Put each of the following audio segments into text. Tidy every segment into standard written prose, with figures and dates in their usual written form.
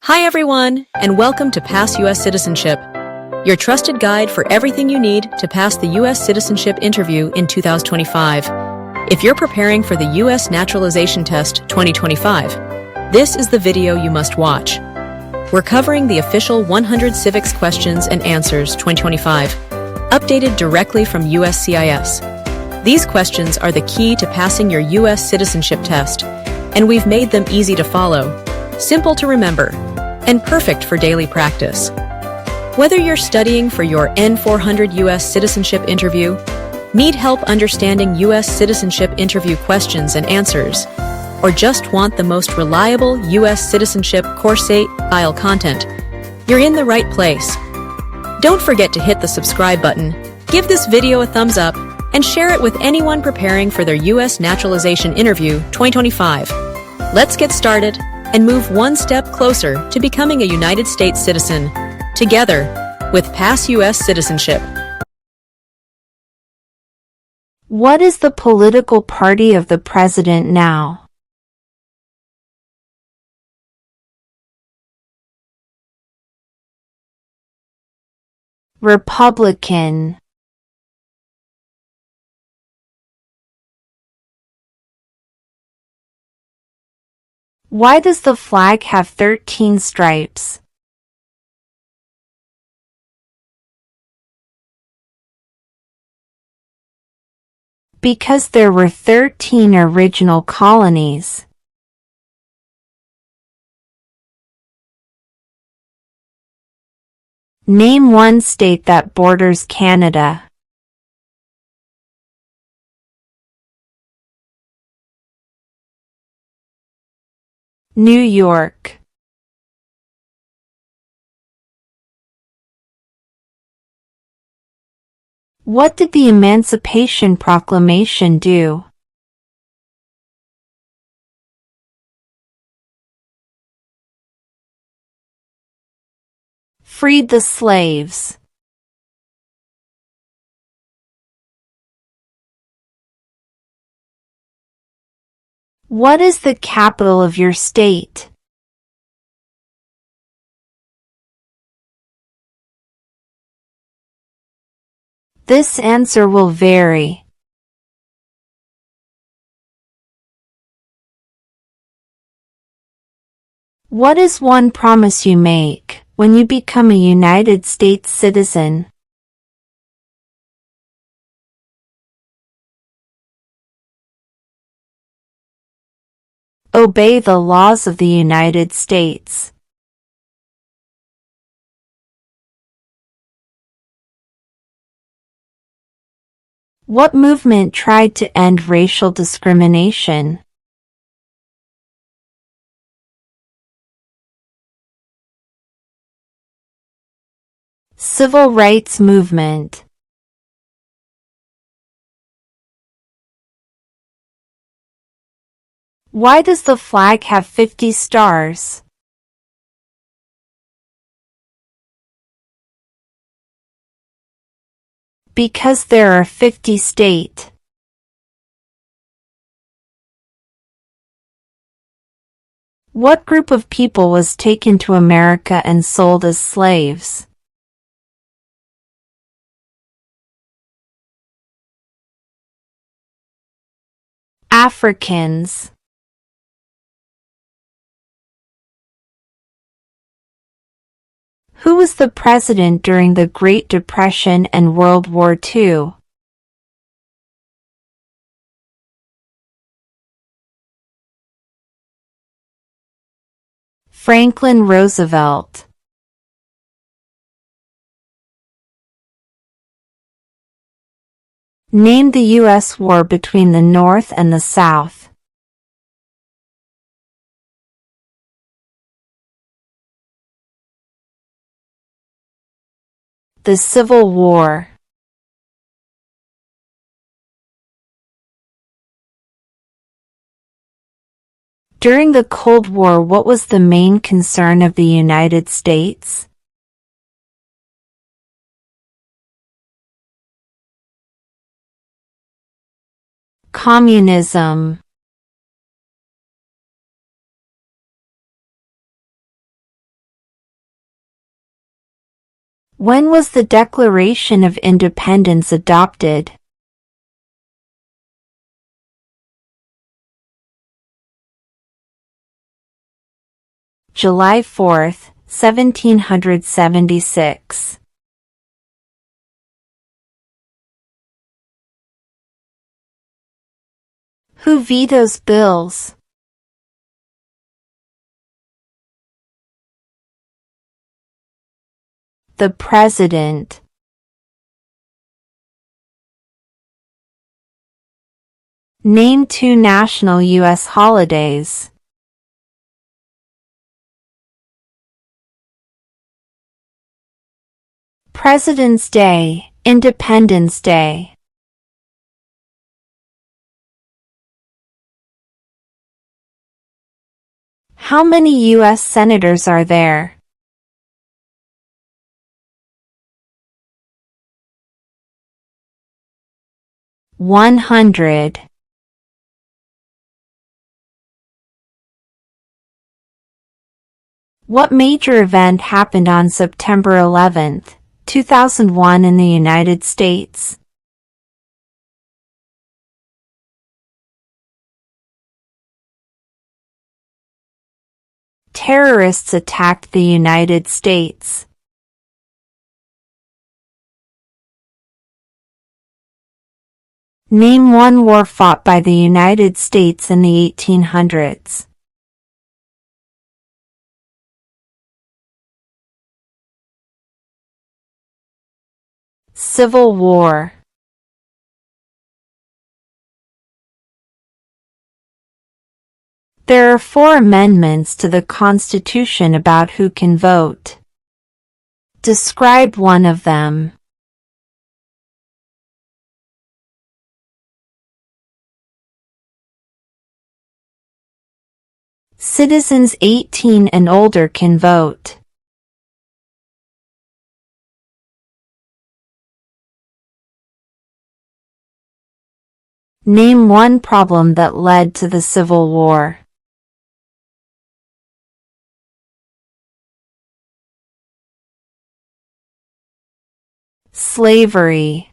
Hi everyone, and welcome to Pass U.S. Citizenship, your trusted guide for everything you need to pass the U.S. citizenship interview in 2025. If you're preparing for the U.S. Naturalization Test 2025, this is the video you must watch. We're covering the official 100 Civics Questions and Answers 2025, updated directly from USCIS. These questions are the key to passing your U.S. citizenship test, and we've made them easy to follow, simple to remember, and perfect for daily practice. Whether you're studying for your N400 U.S. citizenship interview, need help understanding U.S. citizenship interview questions and answers, or just want the most reliable U.S. citizenship course-style content, you're in the right place. Don't forget to hit the subscribe button, give this video a thumbs up, and share it with anyone preparing for their U.S. naturalization interview 2025. Let's get started and move one step closer to becoming a United States citizen, together with Pass U.S. Citizenship. What is the political party of the president now? Republican. Why does the flag have 13 stripes? Because there were 13 original colonies. Name one state that borders Canada. New York. What did the Emancipation Proclamation do? Freed the slaves. What is the capital of your state? This answer will vary. What is one promise you make when you become a United States citizen? Obey the laws of the United States. What movement tried to end racial discrimination? Civil rights movement. Why does the flag have 50 stars? Because there are 50 states. What group of people was taken to America and sold as slaves? Africans. Who was the president during the Great Depression and World War II? Franklin Roosevelt. Name the U.S. war between the North and the South. The Civil War. During the Cold War, what was the main concern of the United States? Communism. When was the Declaration of Independence adopted? July 4th, 1776. Who vetoes bills? The President. Name 2 national U.S. holidays. President's Day, Independence Day. How many U.S. senators are there? 100. What major event happened on September 11, 2001 in the United States? Terrorists attacked the United States. Name 1 war fought by the United States in the 1800s. Civil War. There are 4 amendments to the Constitution about who can vote. Describe one of them. Citizens 18 and older can vote. Name 1 problem that led to the Civil War. Slavery.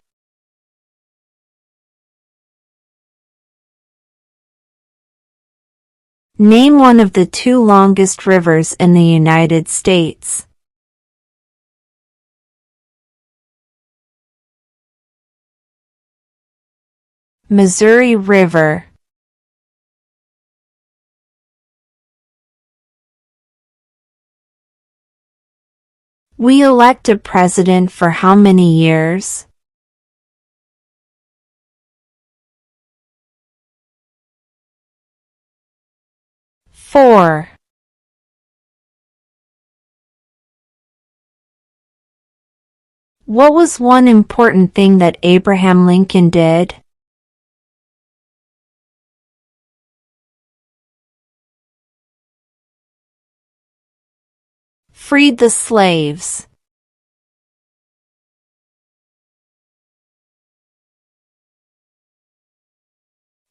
Name 1 of the 2 longest rivers in the United States. Missouri River. We elect a president for how many years? Four. What was one important thing that Abraham Lincoln did? Freed the slaves.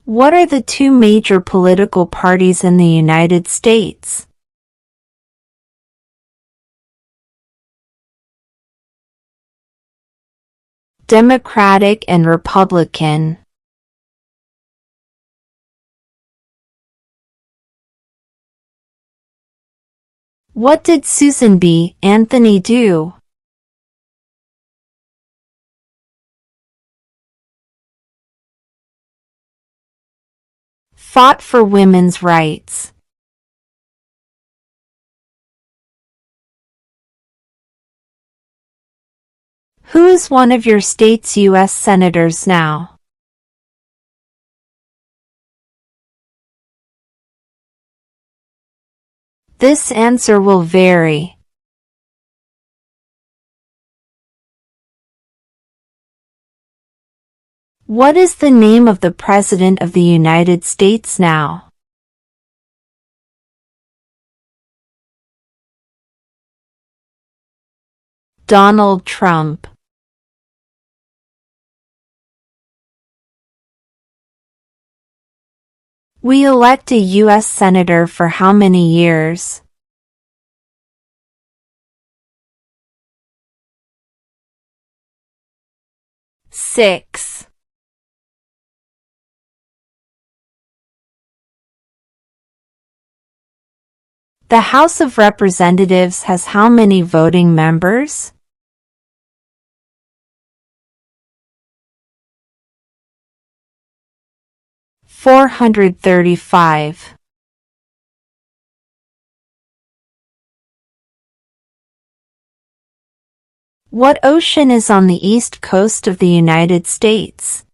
What are the 2 major political parties in the United States? Democratic and Republican. What did Susan B. Anthony do? Fought for women's rights. Who is one of your state's U.S. senators now? This answer will vary. What is the name of the President of the United States now? Donald Trump. We elect a U.S. Senator for how many years? 6. The House of Representatives has how many voting members? 435. What ocean is on the east coast of the United States?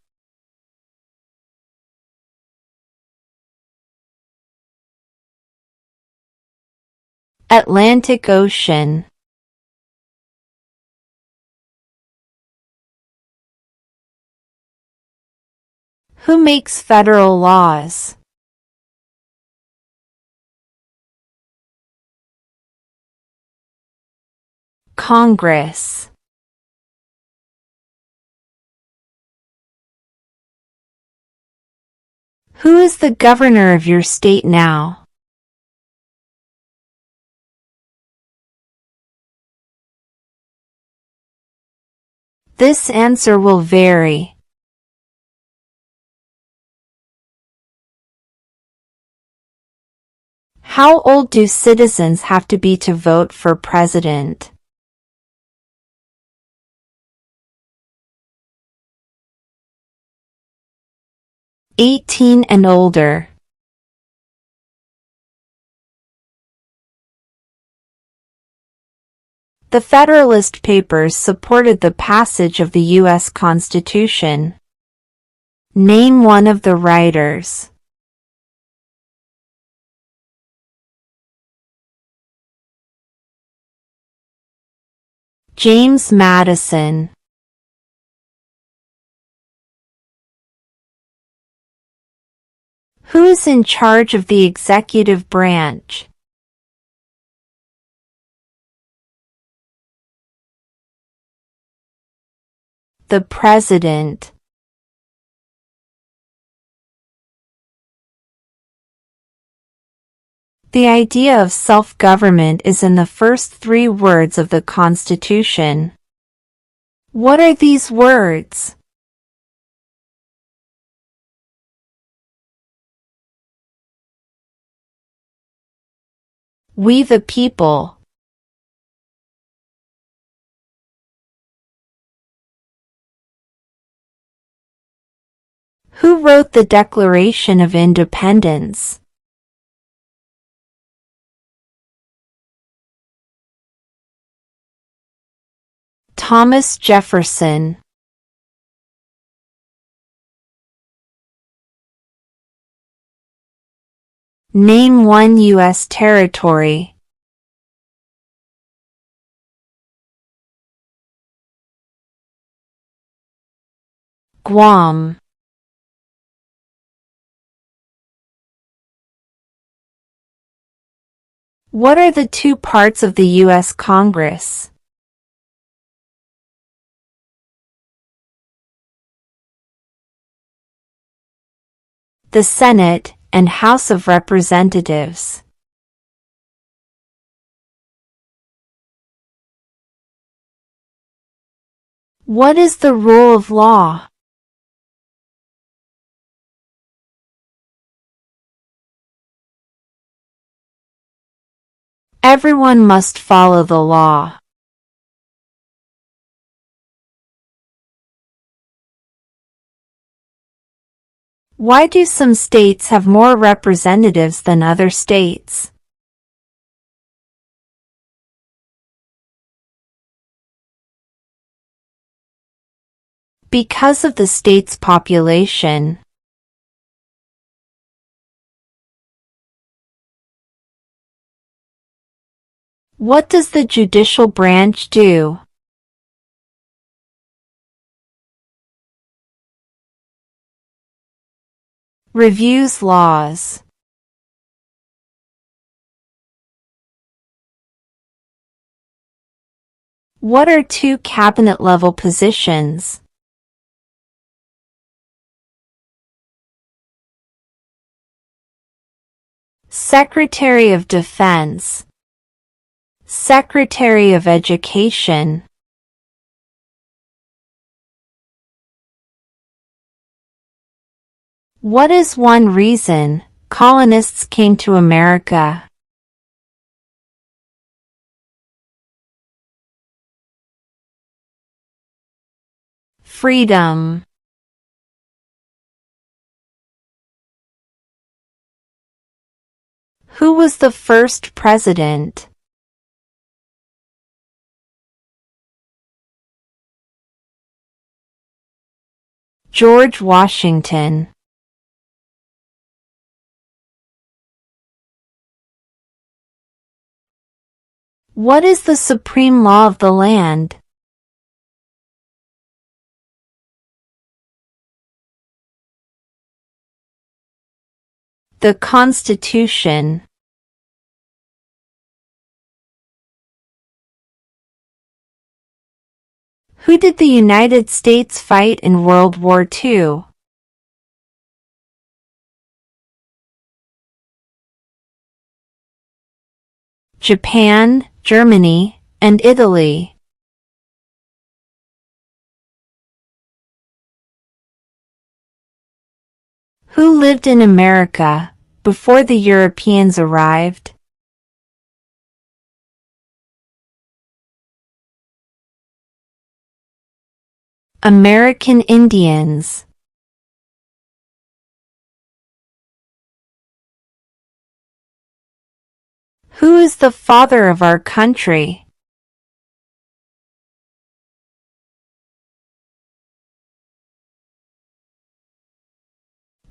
Atlantic Ocean. Who makes federal laws? Congress. Who is the governor of your state now? This answer will vary. How old do citizens have to be to vote for president? 18 and older. The Federalist Papers supported the passage of the U.S. Constitution. Name one of the writers. James Madison. Who is in charge of the executive branch? The President. The idea of self-government is in the first 3 words of the Constitution. What are these words? We the people. Who wrote the Declaration of Independence? Thomas Jefferson. Name one U.S. territory. Guam. What are the 2 parts of the U.S. Congress? The Senate and House of Representatives. What is the rule of law? Everyone must follow the law. Why do some states have more representatives than other states? Because of the state's population. What does the judicial branch do? Reviews laws. What are 2 cabinet-level positions? Secretary of Defense. Secretary of Education. What is one reason colonists came to America? Freedom. Who was the first president? George Washington. What is the supreme law of the land? The Constitution. Who did the United States fight in World War II? Japan, Germany, and Italy. Who lived in America before the Europeans arrived? American Indians. Who is the father of our country?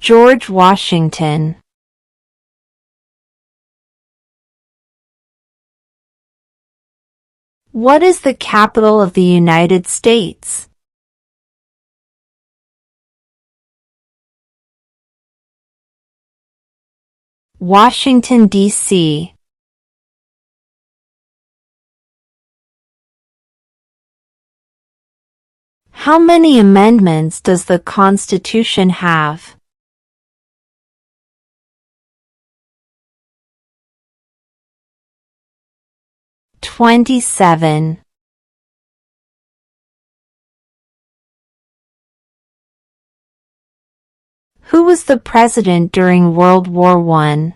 George Washington. What is the capital of the United States? Washington, D.C. How many amendments does the Constitution have? 27. Who was the president during World War I?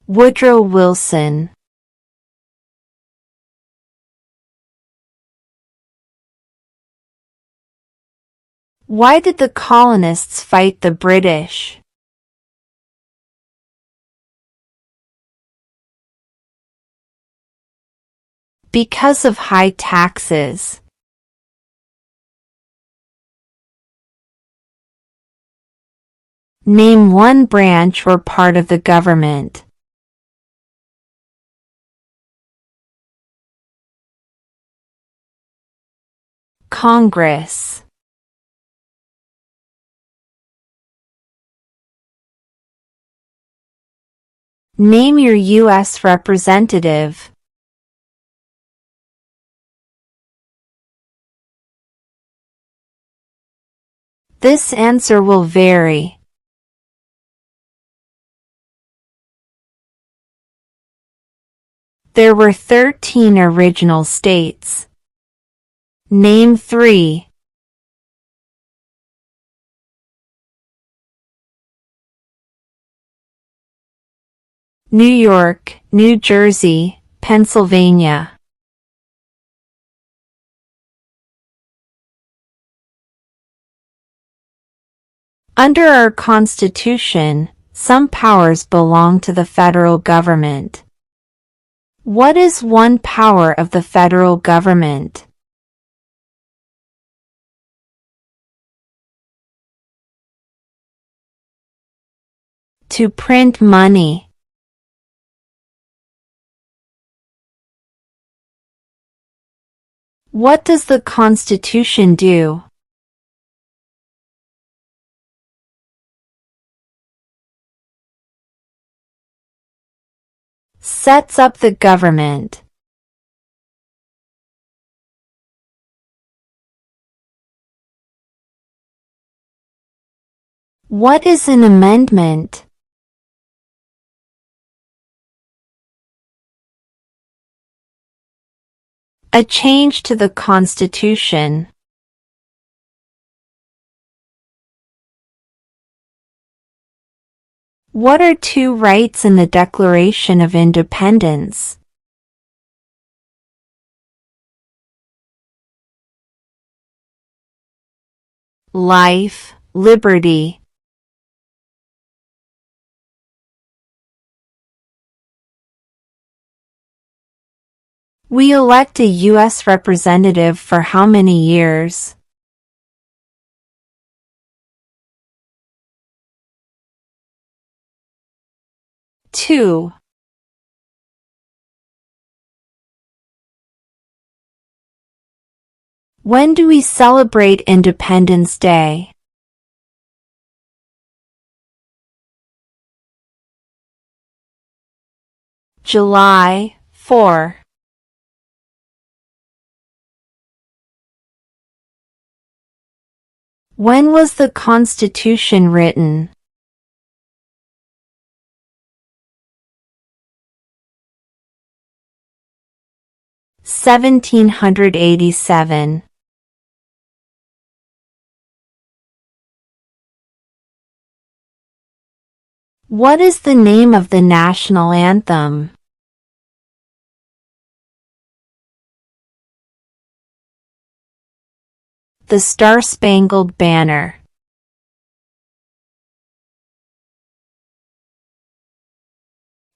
Woodrow Wilson. Why did the colonists fight the British? Because of high taxes. Name one branch or part of the government. Congress. Name your U.S. representative. This answer will vary. There were 13 original states. Name 3. New York, New Jersey, Pennsylvania. Under our Constitution, some powers belong to the federal government. What is one power of the federal government? To print money. What does the Constitution do? Sets up the government. What is an amendment? A change to the Constitution. What are two rights in the Declaration of Independence? Life, liberty. We elect a U.S. representative for how many years? 2. When do we celebrate Independence Day? July 4. When was the Constitution written? (1787). What is the name of the national anthem? The Star-Spangled Banner.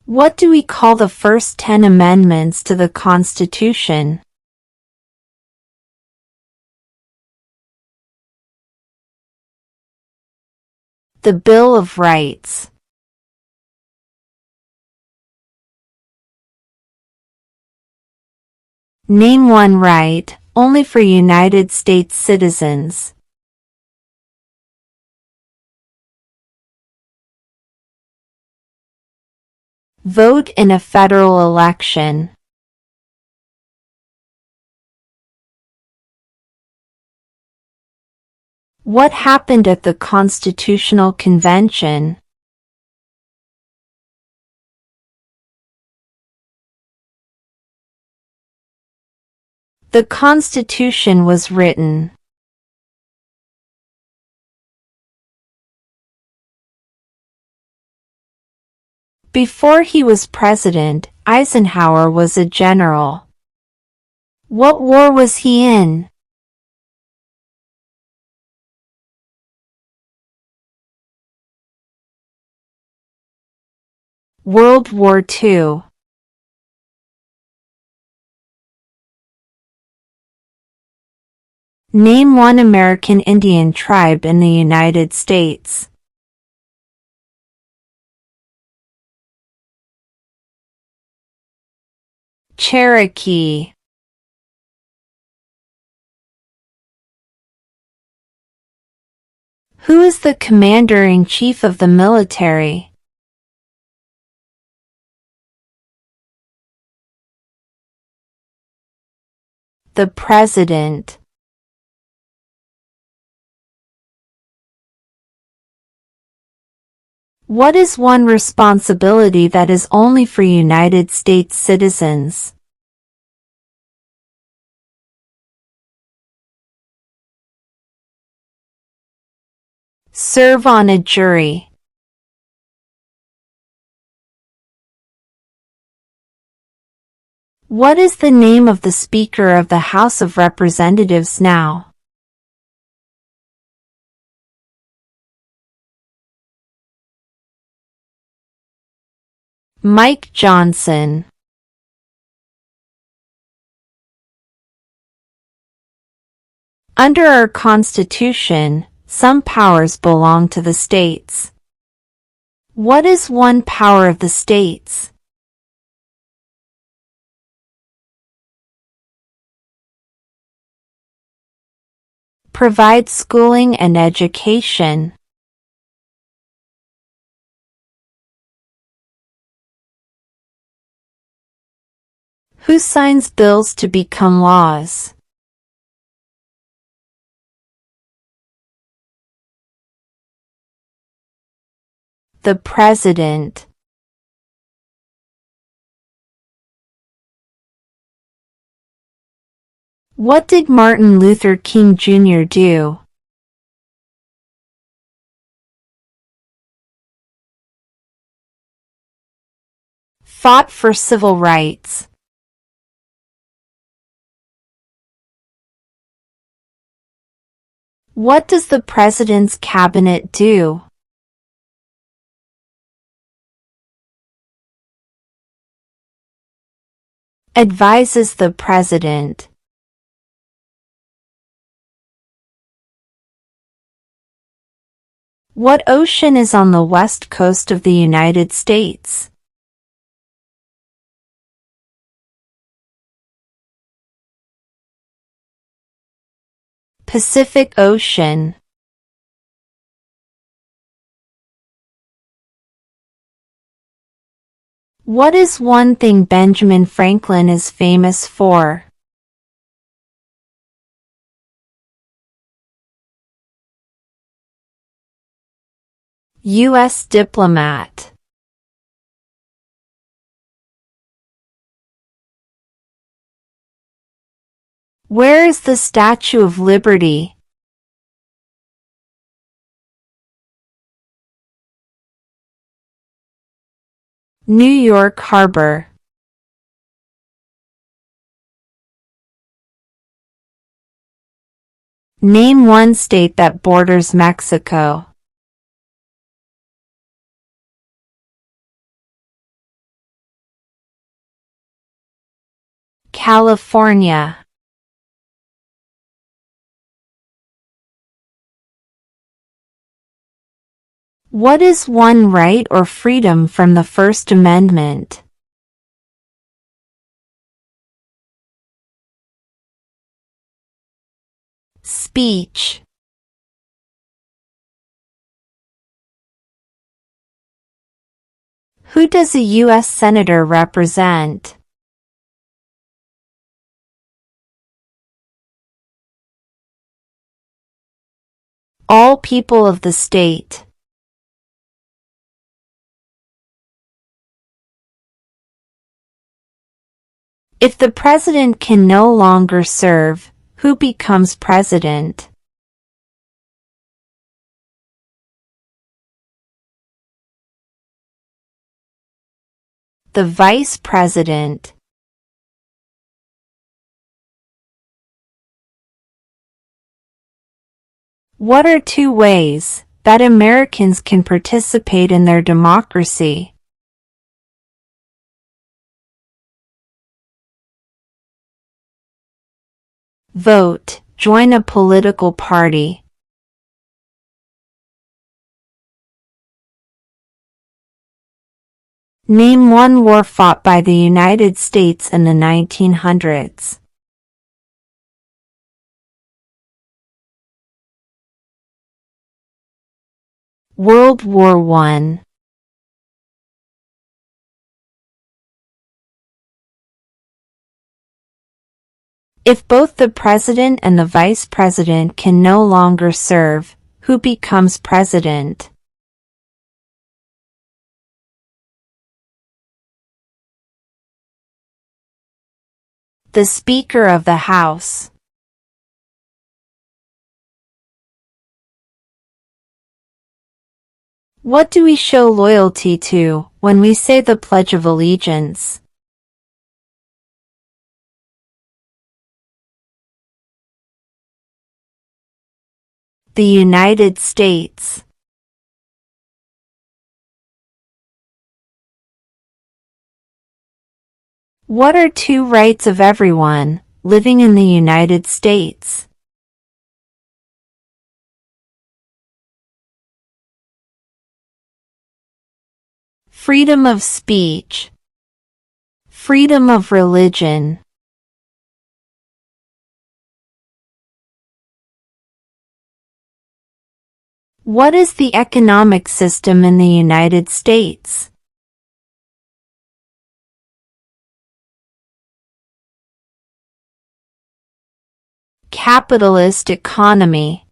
What do we call the first 10 amendments to the Constitution? The Bill of Rights. Name one right, only for United States citizens. Vote in a federal election. What happened at the Constitutional Convention? The Constitution was written. Before he was president, Eisenhower was a general. What war was he in? World War II. Name one American Indian tribe in the United States. Cherokee. Who is the Commander-in-Chief of the military? The President. What is one responsibility that is only for United States citizens? Serve on a jury. What is the name of the Speaker of the House of Representatives now? Mike Johnson. Under our Constitution, some powers belong to the states. What is one power of the states? Provide schooling and education. Who signs bills to become laws? The President. What did Martin Luther King Jr. do? Fought for civil rights. What does the President's Cabinet do? Advises the President. What ocean is on the west coast of the United States? Pacific Ocean. What is one thing Benjamin Franklin is famous for? U.S. diplomat. Where is the Statue of Liberty? New York Harbor. Name one state that borders Mexico. California. What is one right or freedom from the First Amendment? Speech. Who does a U.S. Senator represent? All people of the state. If the president can no longer serve, who becomes president? The vice president. What are two ways that Americans can participate in their democracy? Vote, join a political party. Name one war fought by the United States in the 1900s. World War I. If both the president and the vice president can no longer serve, who becomes president? The Speaker of the House. What do we show loyalty to when we say the Pledge of Allegiance? The United States. What are two rights of everyone living in the United States? Freedom of speech. Freedom of religion. What is the economic system in the United States? Capitalist economy.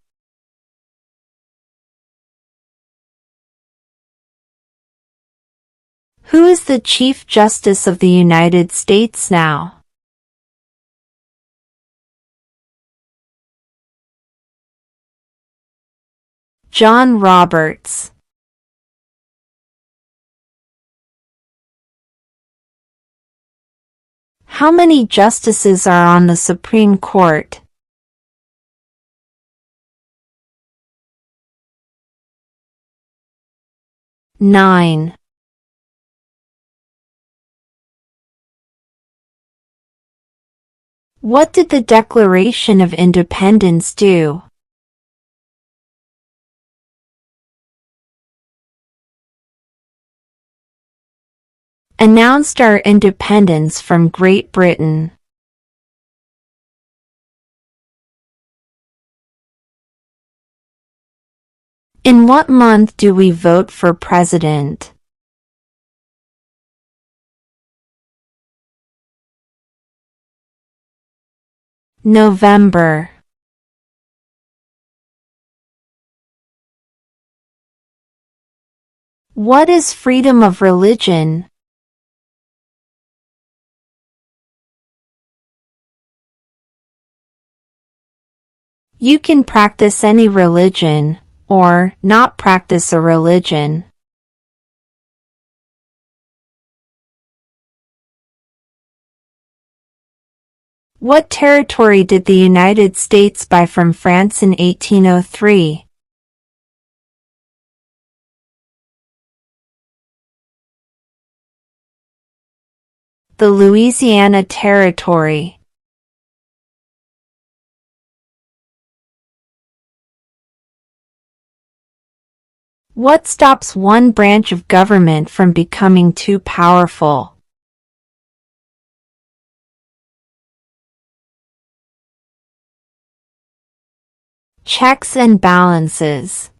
Who is the Chief Justice of the United States now? John Roberts. How many justices are on the Supreme Court? 9. What did the Declaration of Independence do? Announced our independence from Great Britain. In what month do we vote for president? November. What is freedom of religion? You can practice any religion, or not practice a religion. What territory did the United States buy from France in 1803? The Louisiana Territory. What stops one branch of government from becoming too powerful? Checks and balances.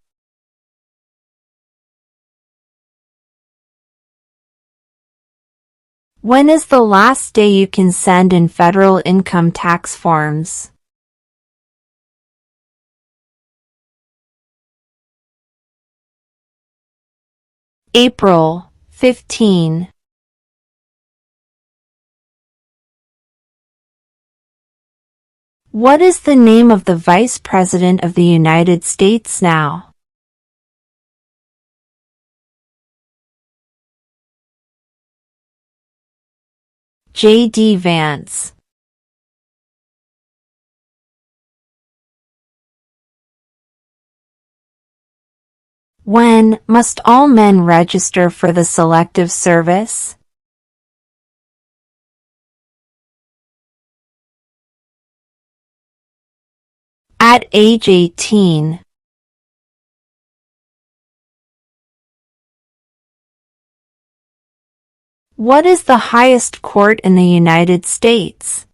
When is the last day you can send in federal income tax forms? April 15. What is the name of the Vice President of the United States now? J.D. Vance. When must all men register for the Selective Service? At age 18. What is the highest court in the United States?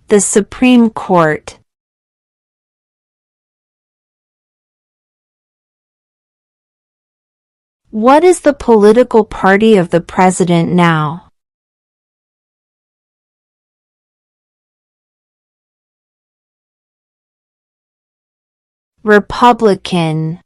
The Supreme Court. What is the political party of the president now? Republican.